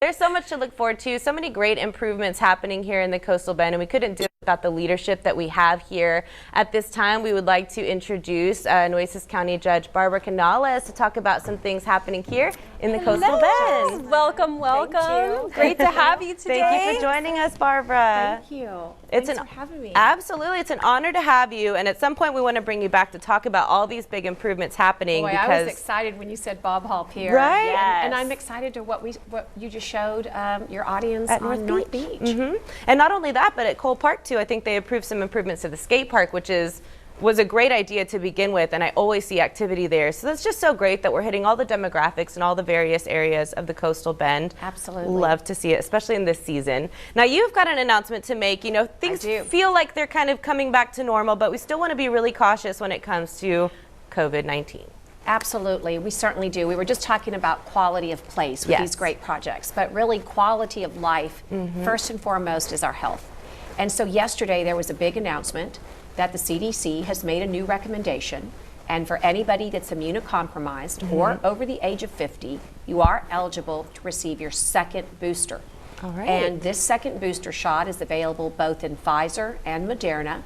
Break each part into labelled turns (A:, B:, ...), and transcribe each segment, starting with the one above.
A: There's so much to look forward to, so many great improvements happening here in the Coastal Bend, and we couldn't do it without the leadership that we have here. At this time, we would like to introduce Nueces County Judge Barbara Canales to talk about some things happening here in the Coastal Bend.
B: Welcome, welcome. Great to have you today.
A: Thank you for joining us, Barbara.
B: Thank you.
A: Thanks
B: for having me.
A: Absolutely. It's an honor to have you, and at some point we want to bring you back to talk about all these big improvements happening.
B: Boy,
A: because
B: I was excited when you said Bob Hall Pier.
A: Right?
B: Yes. And I'm excited to what you just showed your audience
A: at
B: on North Beach.
A: And not only that, but at Cole Park too. I think they approved some improvements to the skate park, which was a great idea to begin with, and I always see activity there. So that's just so great that we're hitting all the demographics and all the various areas of the Coastal Bend.
B: Absolutely.
A: Love to see it, especially in this season. Now you've got an announcement to make. You know, things feel like they're kind of coming back to normal, but we still want to be really cautious when it comes to COVID-19.
B: Absolutely, we certainly do. We were just talking about quality of place with these great projects, but really quality of life, first and foremost, is our health. And so yesterday there was a big announcement that the CDC has made a new recommendation, and for anybody that's immunocompromised or over the age of 50, you are eligible to receive your second booster.
A: All right.
B: And this second booster shot is available both in Pfizer and Moderna.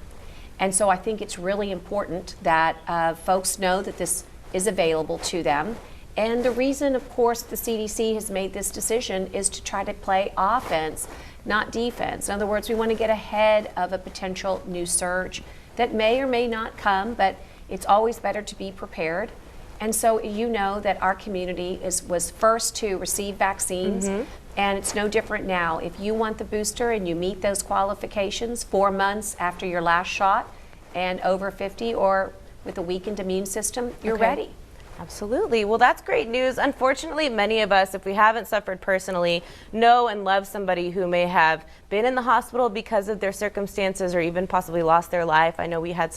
B: And so I think it's really important that folks know that this is available to them. And the reason, of course, the CDC has made this decision is to try to play offense, not defense. In other words, we want to get ahead of a potential new surge that may or may not come, but it's always better to be prepared. And so you know that our community was first to receive vaccines, and it's no different now. If you want the booster and you meet those qualifications 4 months after your last shot and over 50 or with a weakened immune system, you're ready.
A: Absolutely. Well, that's great news. Unfortunately, many of us, if we haven't suffered personally, know and love somebody who may have been in the hospital because of their circumstances or even possibly lost their life. I know we had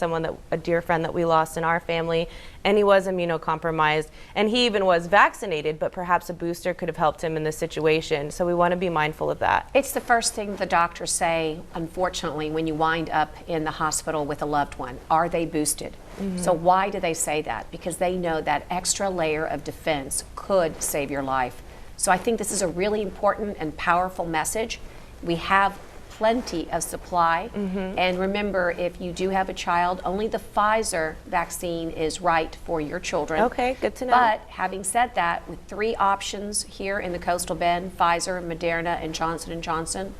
A: a dear friend that we lost in our family, and he was immunocompromised, and he even was vaccinated, but perhaps a booster could have helped him in this situation. So we want to be mindful of that.
B: It's the first thing the doctors say, unfortunately, when you wind up in the hospital with a loved one. Are they boosted? So why do they say that? Because they know that extra layer of defense could save your life. So I think this is a really important and powerful message. We have plenty of supply. And remember, if you do have a child, only the Pfizer vaccine is right for your children.
A: Okay, good to know.
B: But having said that, with 3 options here in the Coastal Bend, Pfizer, Moderna, and Johnson & Johnson,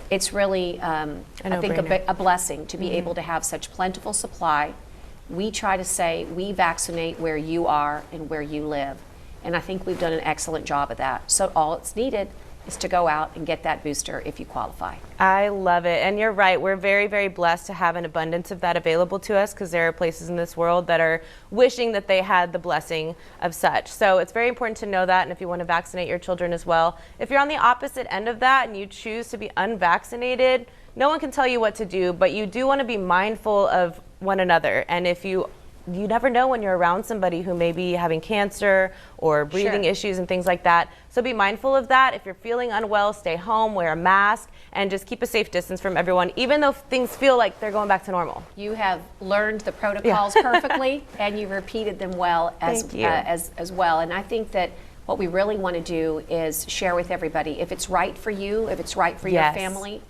B: it's really, I think, a blessing to be able to have such plentiful supply. We try to say we vaccinate where you are and where you live. And I think we've done an excellent job of that. So all it's needed is to go out and get that booster if you qualify.
A: I love it. And you're right. We're very, very blessed to have an abundance of that available to us, because there are places in this world that are wishing that they had the blessing of such. So it's very important to know that. And if you want to vaccinate your children as well, if you're on the opposite end of that and you choose to be unvaccinated, no one can tell you what to do, but you do want to be mindful of one another. And if you never know when you're around somebody who may be having cancer or breathing issues and things like that. So be mindful of that. If you're feeling unwell, stay home, wear a mask, and just keep a safe distance from everyone, even though things feel like they're going back to normal.
B: You have learned the protocols perfectly, and you've repeated them well as well. And I think that what we really want to do is share with everybody, if it's right for you, if it's right for your family,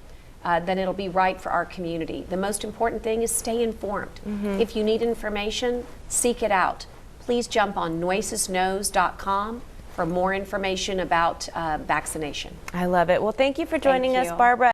B: then it'll be right for our community. The most important thing is stay informed. If you need information, seek it out. Please jump on nuecesknows.com for more information about vaccination.
A: I love it. Well, thank you for joining us, Barbara.